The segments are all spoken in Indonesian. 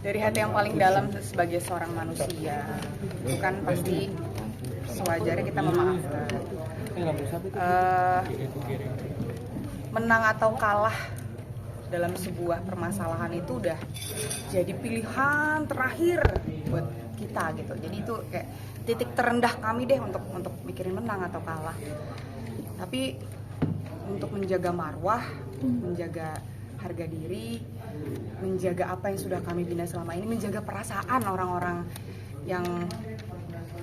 Dari hati yang paling dalam sebagai seorang manusia, itu kan pasti sewajarnya kita memaafkan. Menang atau kalah dalam sebuah permasalahan itu udah jadi pilihan terakhir buat kita gitu. Jadi itu kayak titik terendah kami deh untuk mikirin menang atau kalah. Tapi untuk menjaga marwah, menjaga harga diri, menjaga apa yang sudah kami bina selama ini, menjaga perasaan orang-orang yang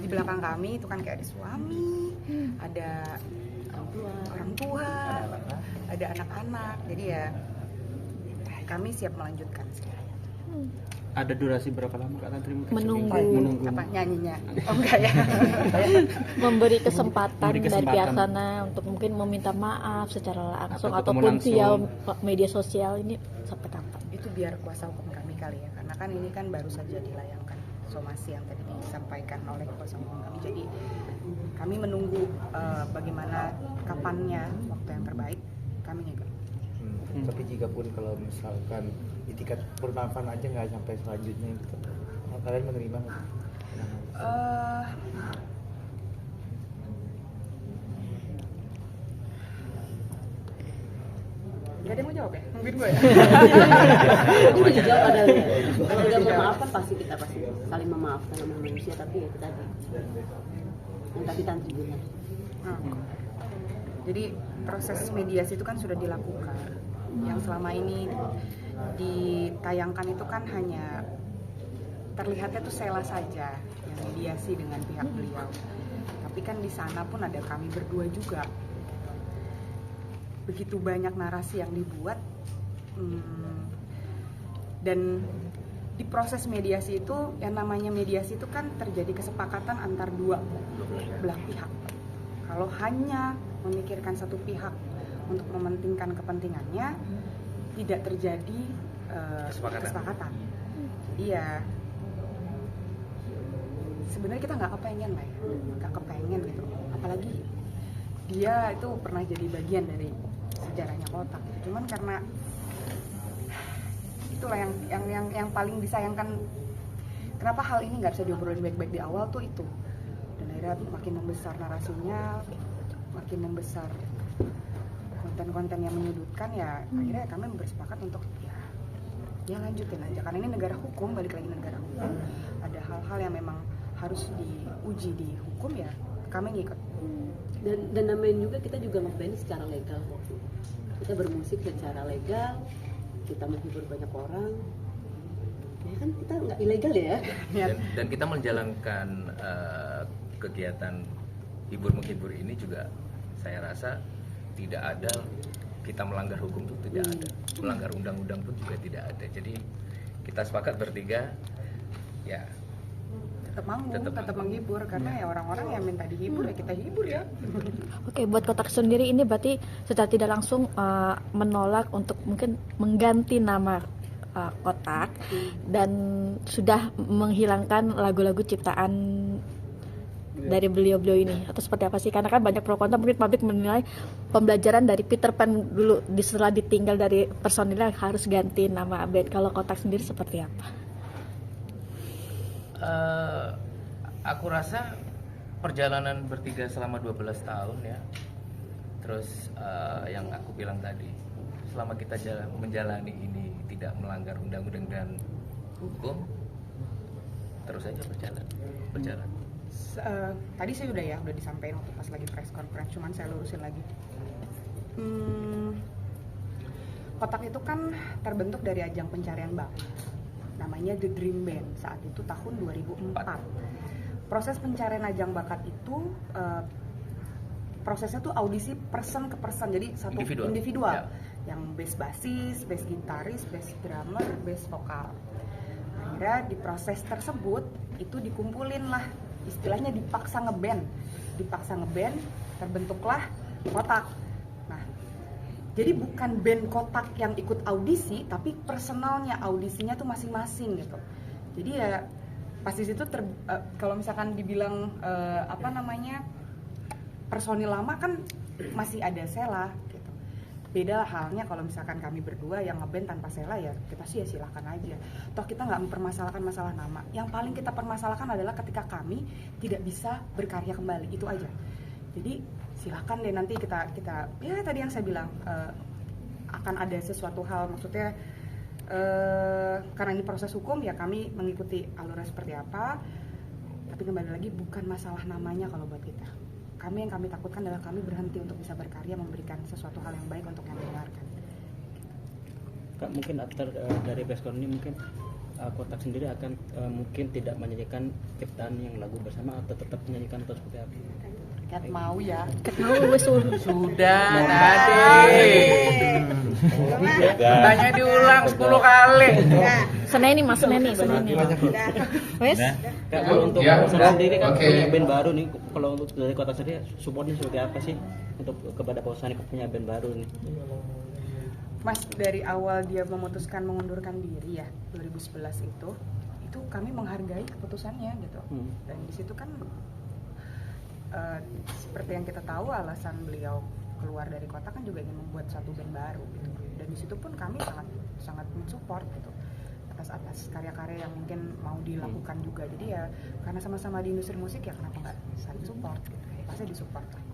di belakang kami itu kan kayak ada suami, ada orang tua, ada anak-anak. Jadi ya kami siap melanjutkan sekarang. Ada durasi berapa lama Kak Tantri Menunggu apa nyanyinya? Oh enggak ya. Memberi kesempatan dari kesempatan pihak sana untuk mungkin meminta maaf secara langsung Atau ataupun via langsung. media sosial ini sampai kapan? Itu biar kuasa hukum kami kali ya, karena kan ini kan baru saja dilayangkan somasi yang tadi disampaikan oleh kuasa hukum kami. Jadi kami menunggu bagaimana kapannya waktu yang terbaik kami ngikut. Tapi jika pun kalau misalkan itikat bermanfaat aja nggak sampai selanjutnya gitu, kalian menerima nggak? Gak ada yang mau jawab ya? Mungkin gue ya? Itu udah dijawab ada ya. Kalau udah memaafkan pasti kita saling memaafkan sama manusia, tapi ya itu tadi yang tadi Tantri bilang. Jadi proses mediasi itu kan sudah dilakukan. Yang selama ini ditayangkan itu kan hanya terlihatnya tuh Sela saja yang mediasi dengan pihak beliau. Tapi kan di sana pun ada kami berdua juga. Begitu banyak narasi yang dibuat, dan di proses mediasi itu yang namanya mediasi itu kan terjadi kesepakatan antar dua belah pihak. Kalau hanya memikirkan satu pihak untuk mementingkan kepentingannya, tidak terjadi kesepakatan. Iya, sebenarnya kita nggak kepengen lah ya, nggak kepengen gitu. Apalagi dia itu pernah jadi bagian dari sejarahnya Kotak. Cuman karena itulah yang paling disayangkan. Kenapa hal ini nggak bisa diobrolin baik-baik di awal tuh itu. Dan akhirnya makin membesar narasinya, makin membesar konten-konten yang menyudutkan, ya akhirnya kami bersepakat untuk ya lanjutin aja, karena ini negara hukum, balik lagi negara hukum, ada hal-hal yang memang harus diuji di hukum, ya kami ngikut. Dan namanya juga kita juga ngeband secara legal kok. Kita bermusik secara legal, kita menghibur banyak orang, ya kan kita nggak ilegal ya. Dan kita menjalankan kegiatan hibur-menghibur ini juga saya rasa tidak ada kita melanggar hukum, itu tidak ada, melanggar undang-undang pun juga tidak ada. Jadi kita sepakat bertiga ya Tetap manggung, tetap menghibur, karena ya orang-orang yang minta dihibur ya kita hibur ya. Oke, buat Kotak sendiri ini berarti secara tidak langsung menolak untuk mungkin mengganti nama Kotak dan sudah menghilangkan lagu-lagu ciptaan dari beliau-beliau ini, atau seperti apa sih? Karena kan banyak pro kontra, mungkin publik menilai pembelajaran dari Peter Pan dulu setelah ditinggal dari personilnya harus ganti nama band. Kalau Kotak sendiri seperti apa? Aku rasa perjalanan bertiga selama 12 tahun ya. Terus yang aku bilang tadi, selama kita menjalani ini tidak melanggar undang-undang dan hukum, terus saja berjalan. Tadi saya udah disampaikan waktu pas lagi press conference, cuman saya lurusin lagi. Kotak itu kan terbentuk dari ajang pencarian bakat, namanya The Dream Band, saat itu tahun 2004. Proses pencarian ajang bakat itu prosesnya tuh audisi person ke person, jadi satu individual. Ya. Yang bass basis, bass gitaris, bass drummer, bass vokal. Akhirnya di proses tersebut itu dikumpulin lah, istilahnya dipaksa ngeband, terbentuklah Kotak. Nah, jadi bukan band Kotak yang ikut audisi, tapi personalnya audisinya tuh masing-masing gitu. Jadi ya pas di situ kalau misalkan dibilang personil lama kan masih ada Sela gitu. beda halnya kalau misalkan kami berdua yang ngeband tanpa Sela, ya kita sih ya silahkan aja. Toh kita nggak mempermasalahkan masalah nama. Yang paling kita permasalahkan adalah ketika kami tidak bisa berkarya kembali, itu aja. Jadi silahkan deh nanti kita ya tadi yang saya bilang akan ada sesuatu hal, maksudnya karena ini proses hukum ya kami mengikuti alurnya seperti apa. Tapi kembali lagi bukan masalah namanya kalau buat kita. Yang kami takutkan adalah kami berhenti untuk bisa berkarya, memberikan sesuatu hal yang baik untuk yang mendengarkan. Kak, mungkin after dari preskon ini mungkin Kotak sendiri akan mungkin tidak menyanyikan ciptaan yang lagu bersama atau tetap menyanyikan atau seperti apa? Kat mau ya. Sudah tadi. Tanya diulang 10 kali. Seneni mas, Seneni. Wes? Kak, kalau untuk Ya, Kotak sendiri kan oke. punya band baru nih. Kalau untuk dari Kotak sendiri supportnya seperti apa sih untuk kepada Pausan punya band baru nih? Mas, dari awal dia memutuskan mengundurkan diri ya 2011 itu kami menghargai keputusannya gitu. Dan di situ kan seperti yang kita tahu alasan beliau keluar dari Kotak kan juga ingin membuat satu band baru gitu. Dan di situ pun kami sangat mensupport gitu atas karya-karya yang mungkin mau dilakukan juga. Jadi ya karena sama-sama di industri musik ya kenapa nggak saling support gitu. Pasti disupport lah.